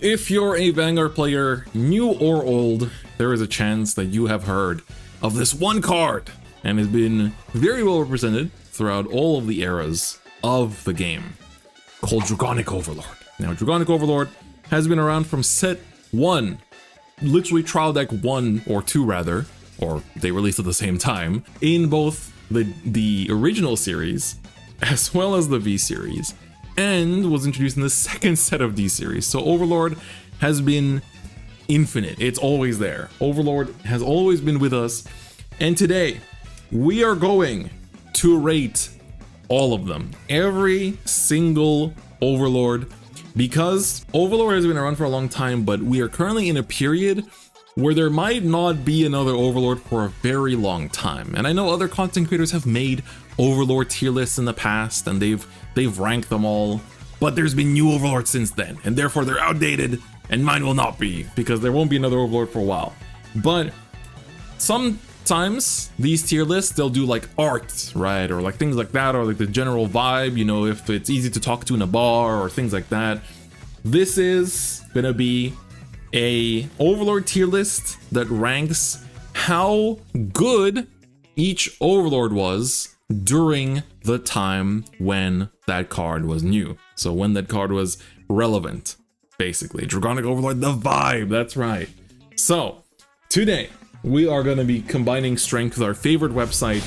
If you're a Vanguard player, new or old, there is a chance that you have heard of this one card and has been very well represented throughout all of the eras of the game, called Dragonic Overlord. Now, Dragonic Overlord has been around from set 1, literally trial deck 1 or 2 rather, or they released at the same time, in both the original series as well as the V series, and was introduced in the second set of D series. So Overlord has been infinite. It's always there. Overlord has always been with us. And today we are going to rate all of them, every single Overlord, because Overlord has been around for a long time, but we are currently in a period where there might not be another Overlord for a very long time. And I know other content creators have made Overlord tier lists in the past and they've ranked them all, but there's been new Overlords since then, and therefore they're outdated, and mine will not be, because there won't be another Overlord for a while. But sometimes these tier lists, they'll do like art, right, or like things like that, or like the general vibe, you know, if it's easy to talk to in a bar or things like that. This is gonna be a Overlord tier list that ranks how good each Overlord was during the time when that card was new. So when that card was relevant, basically. Dragonic Overlord, the vibe, that's right. So today we are going to be combining strength with our favorite website,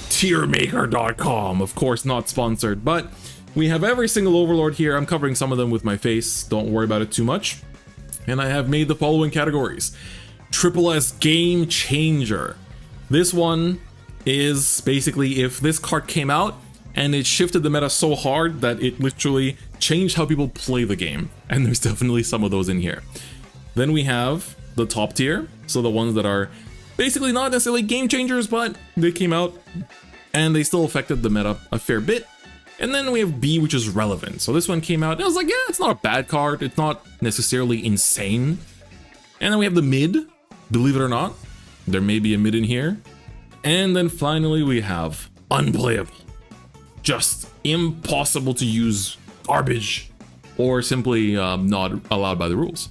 tiermaker.com. Of course, not sponsored, but we have every single Overlord here. I'm covering some of them with my face, don't worry about it too much. And I have made the following categories. Triple S Game Changer. This one is basically if this card came out and it shifted the meta so hard that it literally changed how people play the game. And there's definitely some of those in here. Then we have the top tier. So the ones that are basically not necessarily game changers, but they came out and they still affected the meta a fair bit. And then we have B, which is relevant. So this one came out and I was like, yeah, it's not a bad card. It's not necessarily insane. And then we have the mid, believe it or not. There may be a mid in here. And then finally we have unplayable. Just impossible to use, garbage, or simply not allowed by the rules.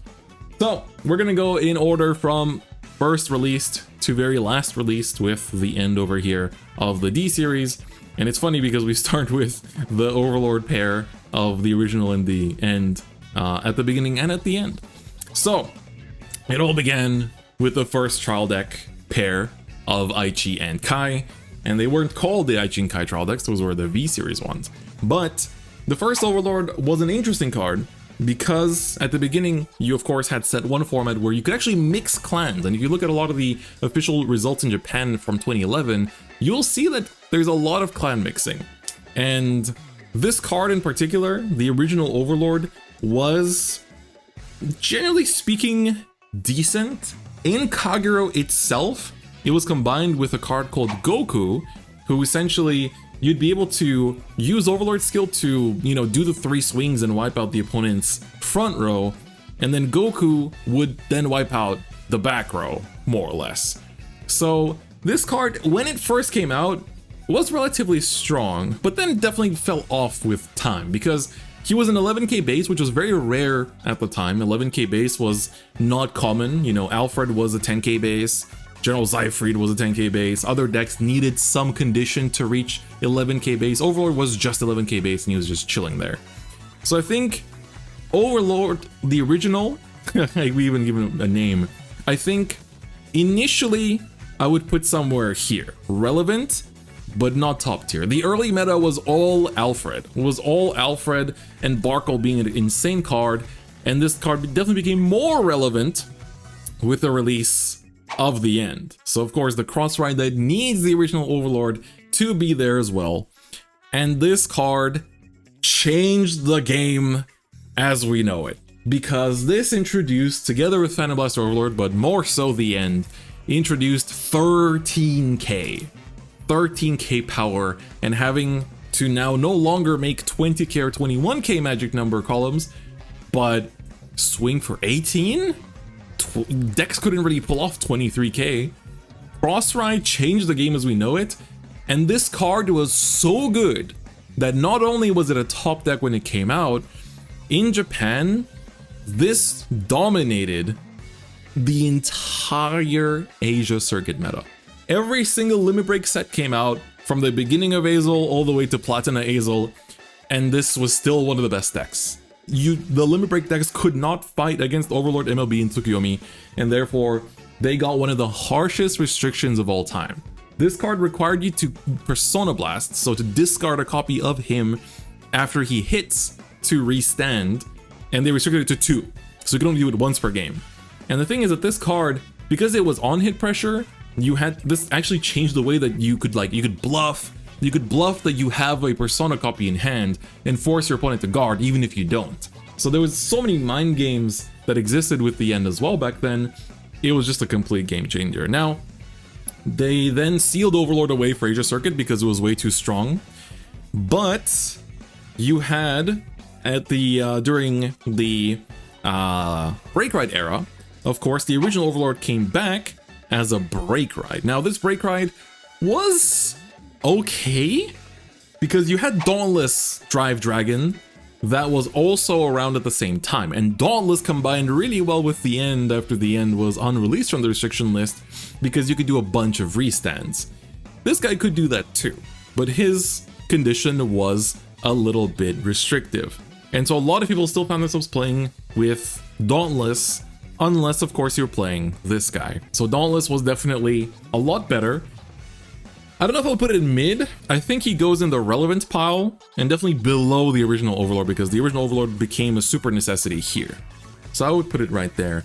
So we're gonna go in order from first released to very last released, with the end over here of the D series. And it's funny because we start with the Overlord pair of the original and the end at the beginning and at the end. So it all began with the first trial deck pair of Aichi and Kai, and they weren't called the Aichi and Kai trial decks, those were the V series ones. But the first Overlord was an interesting card because at the beginning you of course had set 1 format where you could actually mix clans, and if you look at a lot of the official results in Japan from 2011, you'll see that there's a lot of clan mixing. And this card in particular, the original Overlord, was generally speaking decent. In Kagero itself, it was combined with a card called Goku, who essentially you'd be able to use Overlord skill to, you know, do the 3 swings and wipe out the opponent's front row, and then Goku would then wipe out the back row, more or less. So this card, when it first came out, was relatively strong, but then definitely fell off with time because he was an 11k base, which was very rare at the time. 11k base was not common. You know, Alfred was a 10k base. General Zyfried was a 10k base. Other decks needed some condition to reach 11k base. Overlord was just 11k base and he was just chilling there. So I think Overlord, the original, we even give him a name. I think initially I would put somewhere here. Relevant, but not top tier. The early meta was all Alfred. It was all Alfred and Barkle being an insane card. And this card definitely became more relevant with the release of the end. So of course the cross ride that needs the original Overlord to be there as well. And this card changed the game as we know it, because this introduced, together with Phantom Blast Overlord, but more so the end, introduced 13k power, and having to now no longer make 20k or 21k magic number columns, but swing for 18? Decks couldn't really pull off 23k. Cross Ride changed the game as we know it, and this card was so good that not only was it a top deck when it came out, in Japan, this dominated the entire Asia circuit meta. Every single Limit Break set came out from the beginning of Azel all the way to Platina Azel, and this was still one of the best decks. The Limit Break decks could not fight against Overlord, MLB, and Tsukuyomi, and therefore they got one of the harshest restrictions of all time. This card required you to Persona Blast, so to discard a copy of him after he hits to restand, and they restricted it to 2, so you can only do it once per game. And the thing is that this card, because it was on hit pressure, this actually changed the way that you could bluff that you have a Persona copy in hand and force your opponent to guard even if you don't. So there was so many mind games that existed with the end as well back then. It was just a complete game changer. Now, they then sealed Overlord away for Asia Circuit because it was way too strong. But you had during the Break Ride era, of course, the original Overlord came back as a Break Ride. Now, this Break Ride was okay because you had Dauntless Drive Dragon that was also around at the same time, and Dauntless combined really well with the end after the end was unreleased from the restriction list because you could do a bunch of restands. This guy could do that too, but his condition was a little bit restrictive, and so a lot of people still found themselves playing with Dauntless, unless of course you're playing this guy. So Dauntless was definitely a lot better. I don't know if I'll put it in mid. I think he goes in the relevant pile and definitely below the original Overlord because the original Overlord became a super necessity here. So I would put it right there.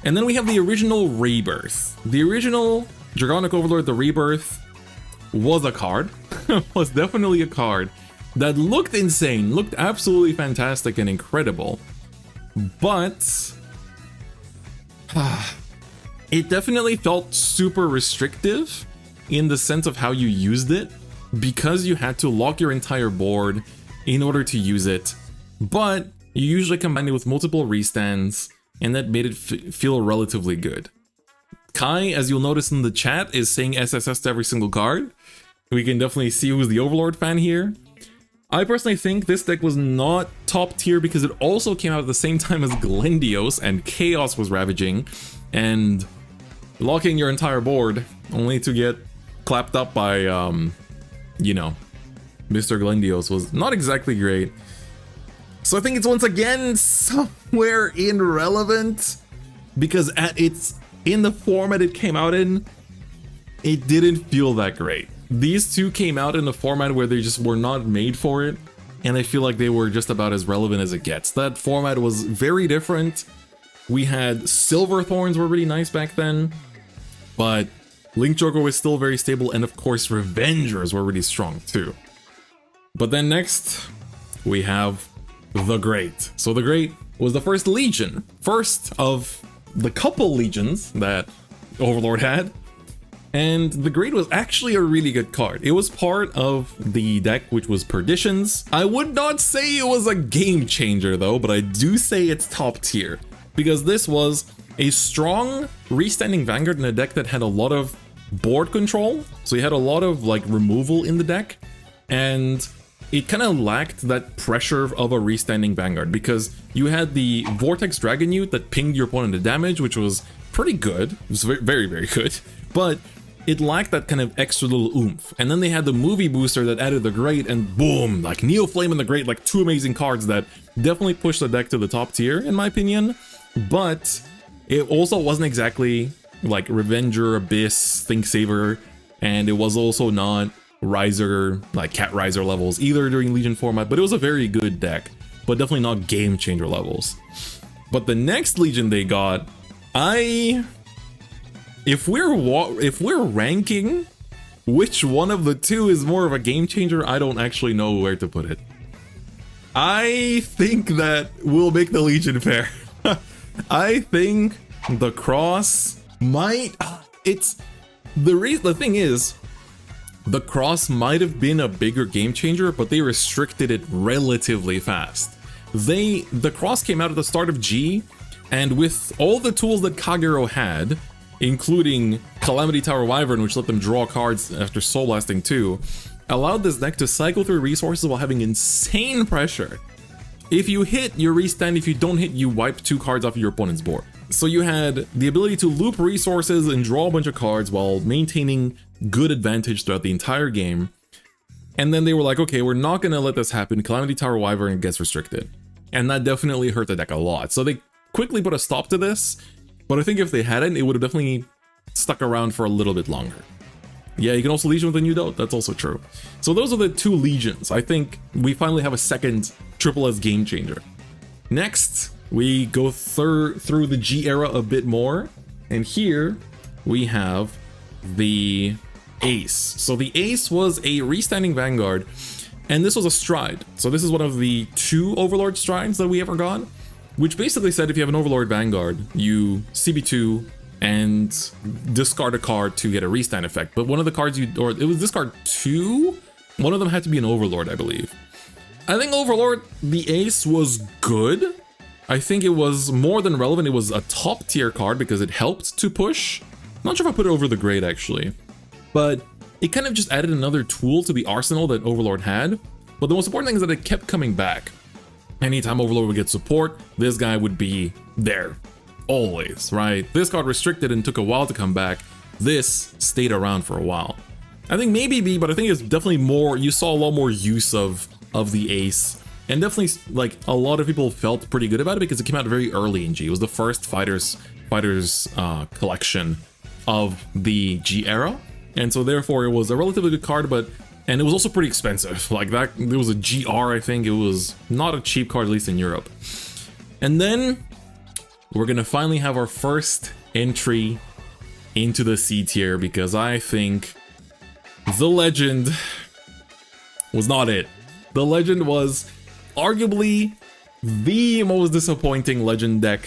And then we have the original Rebirth. The original Dragonic Overlord, the Rebirth, was a card. Was definitely a card that looked insane, looked absolutely fantastic and incredible. But it definitely felt super restrictive in the sense of how you used it, because you had to lock your entire board in order to use it, but you usually combined it with multiple restands, and that made it feel relatively good. Kai, as you'll notice in the chat, is saying SSS to every single card. We can definitely see who's the Overlord fan here. I personally think this deck was not top tier because it also came out at the same time as Glendios and Chaos was ravaging, and locking your entire board only to get clapped up by, you know, Mr. Glendios was not exactly great. So I think it's once again somewhere irrelevant because in the format it came out in, it didn't feel that great. These two came out in a format where they just were not made for it, and I feel like they were just about as relevant as it gets. That format was very different. We had Silver Thorns were really nice back then, but Link Joker was still very stable, and of course Revengers were really strong too. But then next, we have the Great. So the Great was the first Legion, first of the couple Legions that Overlord had, and the Great was actually a really good card. It was part of the deck which was Perditions. I would not say it was a game changer though, but I do say it's top tier, because this was a strong restanding Vanguard in a deck that had a lot of board control, so you had a lot of like removal in the deck, and it kind of lacked that pressure of a restanding Vanguard because you had the Vortex Dragon Youth that pinged your opponent to damage, which was pretty good. It was very, very good, but it lacked that kind of extra little oomph. And then they had the movie booster that added the Great, and boom, like Neo Flame and the Great, like two amazing cards that definitely pushed the deck to the top tier in my opinion. But it also wasn't exactly like Revenger, Abyss, Think Saver, and it was also not Riser, like Cat Riser levels either during Legion format, but it was a very good deck, but definitely not game changer levels. But the next Legion they got, if we're ranking which one of the two is more of a game changer, I don't actually know where to put it. I think that we'll make the Legion fair. I think the Cross might, the thing is, the Cross might have been a bigger game changer, but they restricted it relatively fast. The Cross came out at the start of G, and with all the tools that Kagero had, including Calamity Tower Wyvern, which let them draw cards after Soul Blasting 2, allowed this deck to cycle through resources while having insane pressure. If you hit, you restand. If you don't hit, you wipe 2 cards off of your opponent's board. So you had the ability to loop resources and draw a bunch of cards while maintaining good advantage throughout the entire game. And then they were like, okay, we're not going to let this happen. Calamity Tower Wyvern gets restricted. And that definitely hurt the deck a lot. So they quickly put a stop to this. But I think if they hadn't, it would have definitely stuck around for a little bit longer. Yeah, you can also Legion with a new Dote. That's also true. So those are the 2 Legions. I think we finally have a second Triple S game changer. Next, we go through the G era a bit more. And here we have the Ace. So the Ace was a restanding Vanguard. And this was a stride. So this is one of the 2 Overlord strides that we ever got. Which basically said if you have an Overlord Vanguard, you CB2 and discard a card to get a restand effect. But one of the cards it was discard 2? One of them had to be an Overlord, I believe. I think Overlord, the Ace was good. I think it was more than relevant. It was a top tier card because it helped to push. Not sure if I put it over the grade actually. But it kind of just added another tool to the arsenal that Overlord had. But the most important thing is that it kept coming back. Anytime Overlord would get support, this guy would be there. Always, right? This got restricted and took a while to come back. This stayed around for a while. I think maybe B, but I think it's definitely more, you saw a lot more use of the Ace. And definitely, like, a lot of people felt pretty good about it because it came out very early in G. It was the first Fighters collection of the G era. And so therefore it was a relatively good card, and it was also pretty expensive. Like that, it was a GR, I think. It was not a cheap card, at least in Europe. And then we're gonna finally have our first entry into the C tier because I think the Legend was not it. The Legend was arguably the most disappointing Legend deck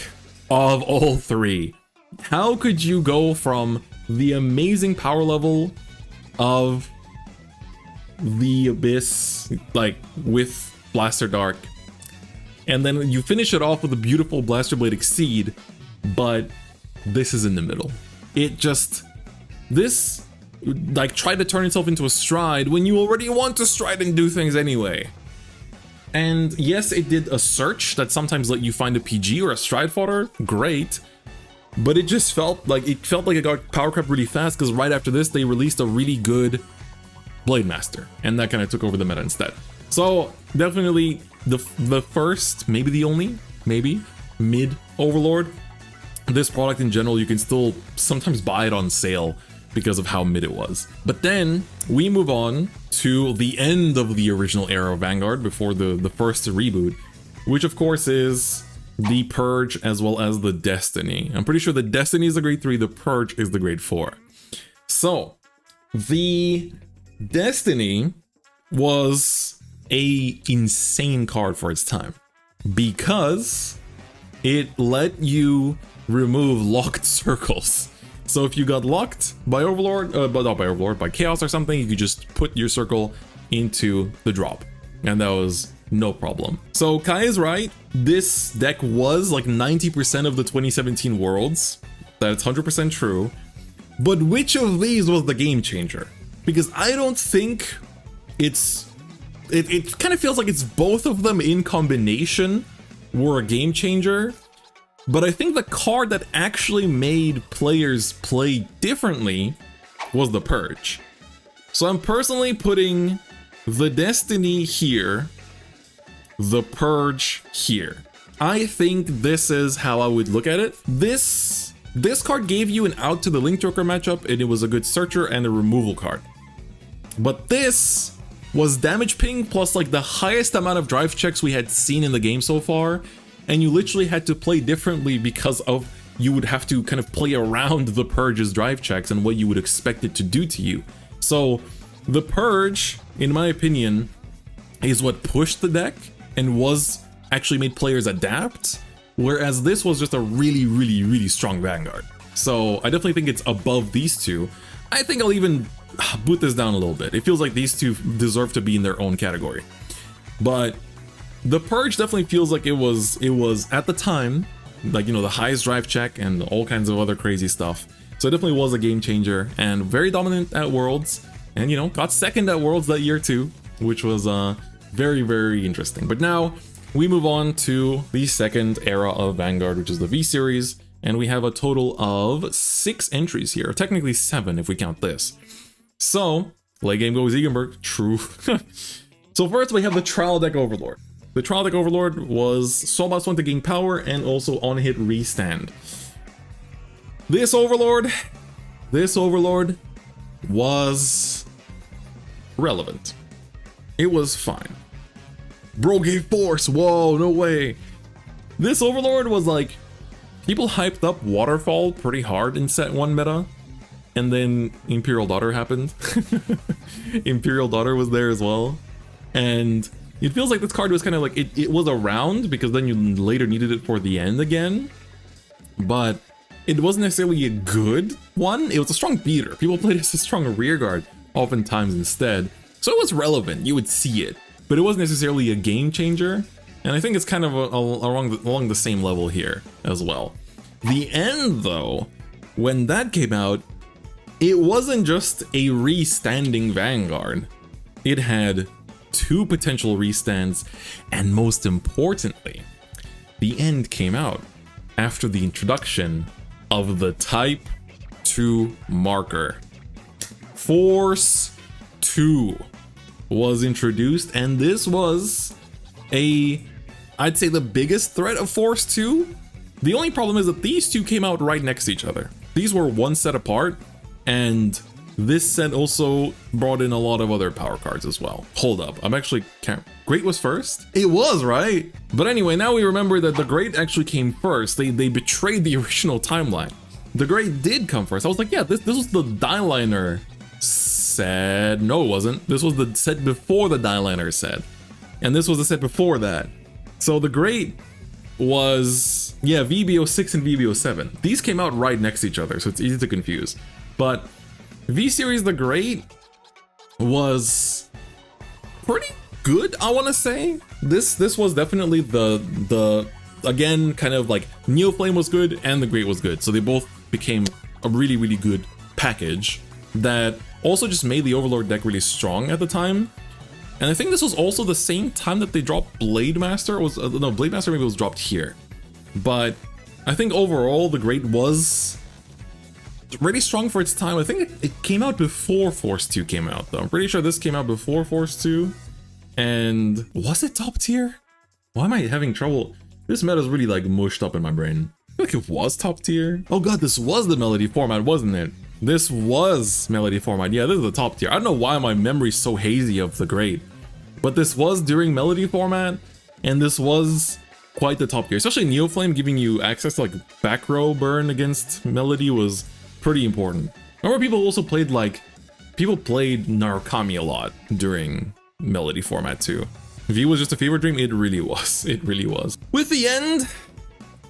of all 3. How could you go from the amazing power level of the Abyss, like with Blaster Dark, and then you finish it off with a beautiful Blaster Blade Exceed, but this is in the middle. It just, this like tried to turn itself into a stride when you already want to stride and do things anyway. And yes, it did a search that sometimes let you find a PG or a stride fodder, great, but it just felt like it got power crept really fast because right after this they released a really good Blade Master, and that kind of took over the meta instead. So definitely the first, maybe the only, maybe mid Overlord. This product in general, you can still sometimes buy it on sale because of how mid it was. But then we move on to the end of the original era of Vanguard before the first reboot, which of course is the Purge as well as the Destiny. I'm pretty sure the Destiny is the grade 3, the Purge is the grade 4. So the Destiny was a insane card for its time because it let you remove locked circles. So if you got locked by Overlord, but not by Overlord, by Chaos or something, you could just put your circle into the drop, and that was no problem. So Kai is right. This deck was like 90% of the 2017 Worlds. That's 100% true. But which of these was the game changer? Because I don't think it kind of feels like it's both of them in combination were a game changer. But I think the card that actually made players play differently was the Purge. So I'm personally putting the Destiny here, the Purge here. I think this is how I would look at it. This card gave you an out to the Link Joker matchup, and it was a good searcher and a removal card. But this was damage ping plus like the highest amount of drive checks we had seen in the game so far, and you literally had to play differently because of you would have to kind of play around the Purge's drive checks and what you would expect it to do to you. So the Purge, in my opinion, is what pushed the deck and was actually made players adapt, whereas this was just a really, really, really strong Vanguard. So I definitely think it's above these two. I think I'll even boot this down a little bit. It feels like these two deserve to be in their own category. But the Purge definitely feels like it was at the time, like, you know, the highest drive check and all kinds of other crazy stuff. So it definitely was a game changer and very dominant at Worlds, and, you know, got second at Worlds that year too, which was very, very interesting. But now we move on to the second era of Vanguard, which is the V series, and we have a total of 6 entries here, technically 7 if we count this. So, late game goes Egenberg, true. So first we have the Trial Deck Overlord. The Trial Deck Overlord was Sawboss 1 to gain power and also on hit restand. This Overlord was relevant. It was fine. Bro gave force, whoa, no way. This Overlord was like, people hyped up Waterfall pretty hard in set 1 meta, and then Imperial Daughter happened. Imperial Daughter was there as well, and it feels like this card was kind of like, it was around because then you later needed it for the end again, but it wasn't necessarily a good one. It was a strong beater. People played as a strong rear guard oftentimes instead, so it was relevant, you would see it, but it wasn't necessarily a game changer. And I think it's kind of along the same level here as well. The end though, when that came out, it wasn't just a restanding Vanguard. It had 2 potential restands, and most importantly, the end came out after the introduction of the Type 2 marker. Force 2 was introduced, and this was I'd say the biggest threat of Force 2. The only problem is that these 2 came out right next to each other. These were 1 set apart, and this set also brought in a lot of other power cards as well. Hold up, I'm actually can't. Great was first? It was, right? But anyway, now we remember that the Great actually came first. They betrayed the original timeline. The Great did come first. I was like, yeah, this was the Die-Liner set. No, it wasn't. This was the set before the Die-Liner set. And this was the set before that. So the Great was, yeah, VB06 and VB07. These came out right next to each other, so it's easy to confuse. But V-Series the Great was pretty good, I want to say. This was definitely the again, kind of like Neoflame was good and the Great was good. So they both became a really, really good package that also just made the Overlord deck really strong at the time. And I think this was also the same time that they dropped Blade Master. No, Blade Master maybe was dropped here. But I think overall the Great was really strong for its time. I think it came out before Force 2 came out though. I'm pretty sure this came out before Force 2. And was it top tier? Why am I having trouble? This meta is really like mushed up in my brain. I feel like it was top tier. Oh god, this was the Melody format, wasn't it? This was Melody format. Yeah, this is the top tier. I don't know why my memory's so hazy of the Great, but this was during Melody format, and this was quite the top tier. Especially Neoflame giving you access to like back row burn against Melody was pretty important. Remember, people also played Narukami a lot during Melody format too. V was just a fever dream. It really was. It really was. With the end,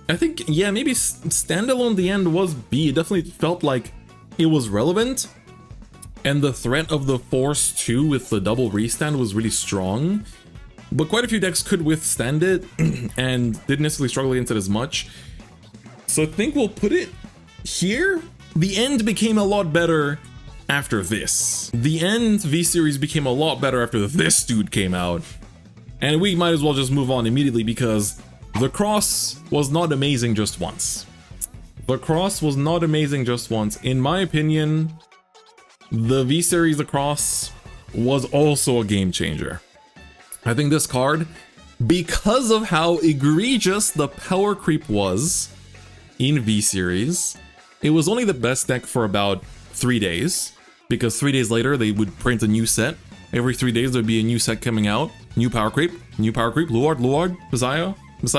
I think, yeah, maybe standalone the end was B. It definitely felt like it was relevant, and the threat of the Force 2 with the double restand was really strong, but quite a few decks could withstand it and didn't necessarily struggle against it as much. So I think we'll put it here. The end became a lot better after this. The end V-Series became a lot better after this dude came out, and we might as well just move on immediately because the Cross was not amazing just once. The Cross was not amazing just once. In my opinion, the V-Series The Cross was also a game changer. I think this card, because of how egregious the power creep was in V-Series, it was only the best deck for about 3 days, because 3 days later they would print a new set. Every 3 days there'd be a new set coming out. New power creep, Luard, Messiah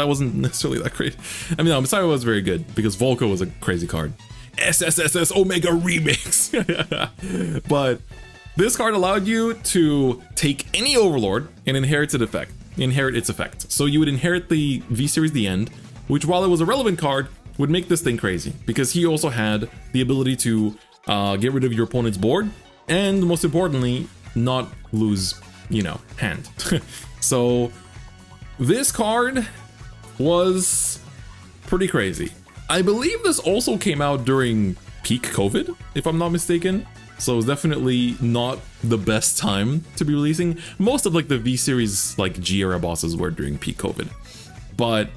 wasn't necessarily that great. I mean, no, Messiah was very good because Volko was a crazy card. SSSS Omega Remix. But this card allowed you to take any Overlord and inherit its effect. So you would inherit the V-Series The End, which, while it was a relevant card, would make this thing crazy because he also had the ability to get rid of your opponent's board and, most importantly, not lose, hand. So this card was pretty crazy. I believe this also came out during peak COVID, if I'm not mistaken. So it's definitely not the best time to be releasing. Most of like the V-Series like G-era bosses were during peak COVID. But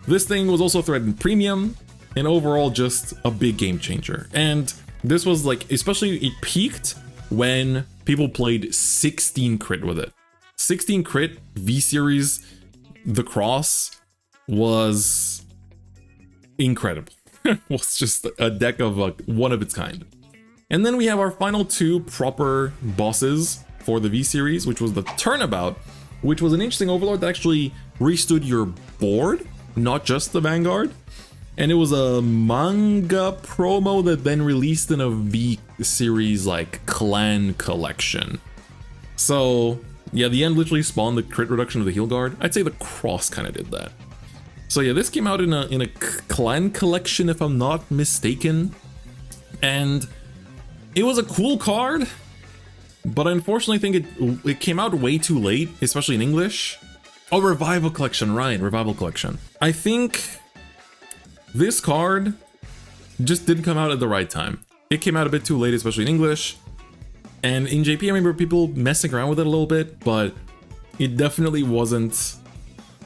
this thing was also threatened premium, and overall just a big game changer. And this was like, especially it peaked when people played 16 crit with it. 16 crit V-Series, the cross was incredible. It was just a deck of like one of its kind. And then we have our final two proper bosses for the V-Series, which was the Turnabout, which was an interesting overlord that actually restood your board, not just the Vanguard. And it was a manga promo that then released in a V-Series like clan collection. So yeah, the end literally spawned the crit reduction of the heal guard. I'd say the cross kind of did that. So yeah, this came out in a clan collection, if I'm not mistaken. And it was a cool card, but I unfortunately think it came out way too late, especially in English. Oh, Revival Collection, right, Revival Collection. I think this card just didn't come out at the right time. It came out a bit too late, especially in English. And in JP, I remember people messing around with it a little bit, but it definitely wasn't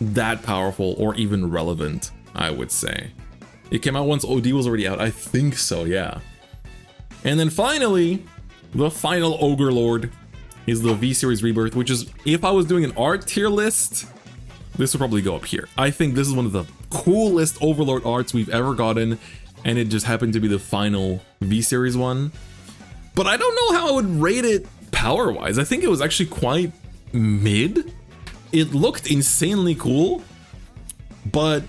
that powerful or even relevant, I would say. It came out once OD was already out, I think so, yeah. And then finally, the final Ogre Lord is the V-Series Rebirth, which is, if I was doing an art tier list, this would probably go up here. I think this is one of the coolest Overlord arts we've ever gotten, and it just happened to be the final V-Series one. But I don't know how I would rate it power-wise. I think it was actually quite mid. It looked insanely cool, but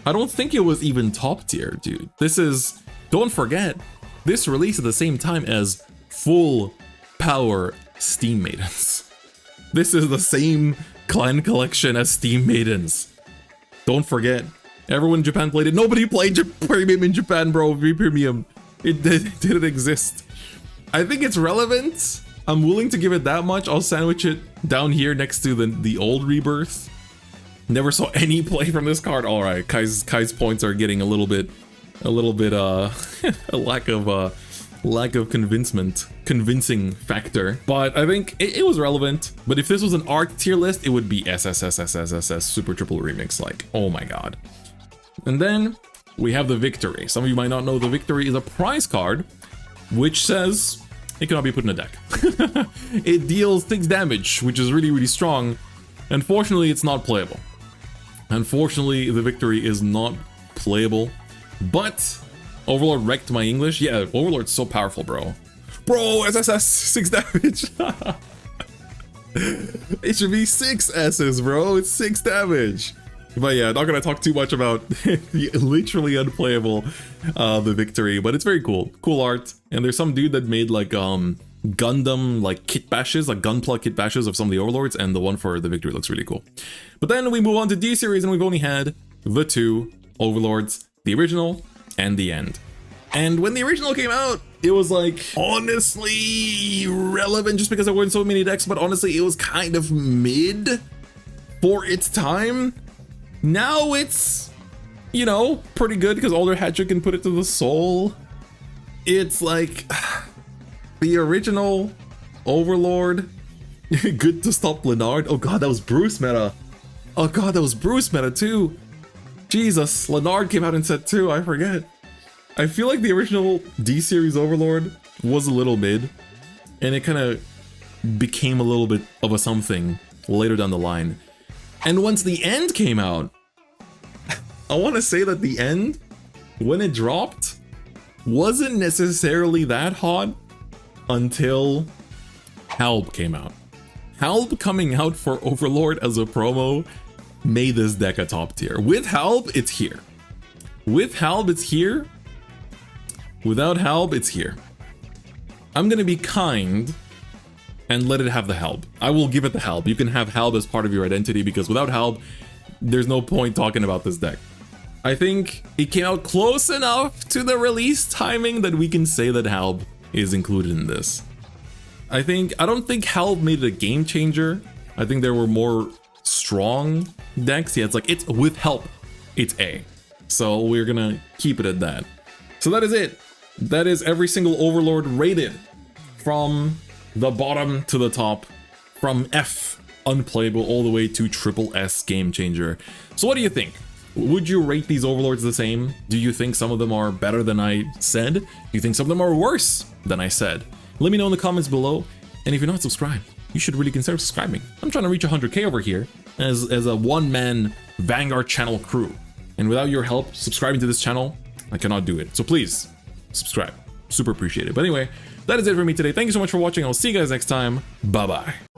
I don't think it was even top tier, dude. This is, don't forget, this released at the same time as full power Steam Maidens. This is the same clan collection as Steam Maidens. Don't forget, everyone in Japan played it. Nobody played Premium in Japan, bro. V-Premium. It didn't exist. I think it's relevant. I'm willing to give it that much. I'll sandwich it down here next to the old Rebirth. Never saw any play from this card. All right, Kai's points are getting a little bit a lack of convincing factor. But I think it was relevant. But if this was an art tier list, it would be SSSSSSS Super Triple Remix. Like, oh my god. And then we have the Victory. Some of you might not know the Victory is a prize card, which says it cannot be put in a deck. It deals 6 damage, which is really, really strong. Unfortunately, it's not playable. Unfortunately, the Victory is not playable. But Overlord wrecked my English. Yeah, Overlord's so powerful, bro. Bro, SSS, 6 damage. It should be 6 S's, bro. It's 6 damage. But yeah, not gonna talk too much about the literally unplayable the Victory, but it's very cool. Cool art. And there's some dude that made like Gundam like kit bashes, like Gunpla kit bashes of some of the Overlords, and the one for the Victory looks really cool. But then we move on to D-Series, and we've only had the 2 Overlords, the original and the end. And when the original came out, it was like honestly relevant just because there weren't so many decks, but honestly it was kind of mid for its time. Now it's, you know, pretty good because Alder Hatchet can put it to the soul. It's like the original Overlord, good to stop Leonard. Oh god, that was Bruce meta. Oh god, that was Bruce meta too. Jesus, Leonard came out in set 2, I forget. I feel like the original D-Series Overlord was a little mid, and it kind of became a little bit of a something later down the line. And once the end came out, I want to say that the end, when it dropped, wasn't necessarily that hot until Halb came out. Halb coming out for Overlord as a promo made this deck a top tier. With Halb, it's here. With Halb, it's here. Without Halb, it's here. I'm gonna be kind and let it have the Halb. I will give it the Halb. You can have Halb as part of your identity because without Halb, there's no point talking about this deck. I think it came out close enough to the release timing that we can say that Halb is included in this. I don't think Halb made it a game changer. I think there were more strong decks. Yeah, it's with help, it's A. So we're gonna keep it at that. So that is it That is every single Overlord rated from the bottom to the top, from F unplayable all the way to triple S game changer. So what do you think? Would you rate these Overlords the same? Do you think some of them are better than I said? Do you think some of them are worse than I said? Let me know in the comments below. And if you're not subscribed, you should really consider subscribing. I'm trying to reach 100K over here as a one-man Vanguard channel crew. And without your help subscribing to this channel, I cannot do it. So please, subscribe. Super appreciate it. But anyway, that is it for me today. Thank you so much for watching. I'll see you guys next time. Bye-bye.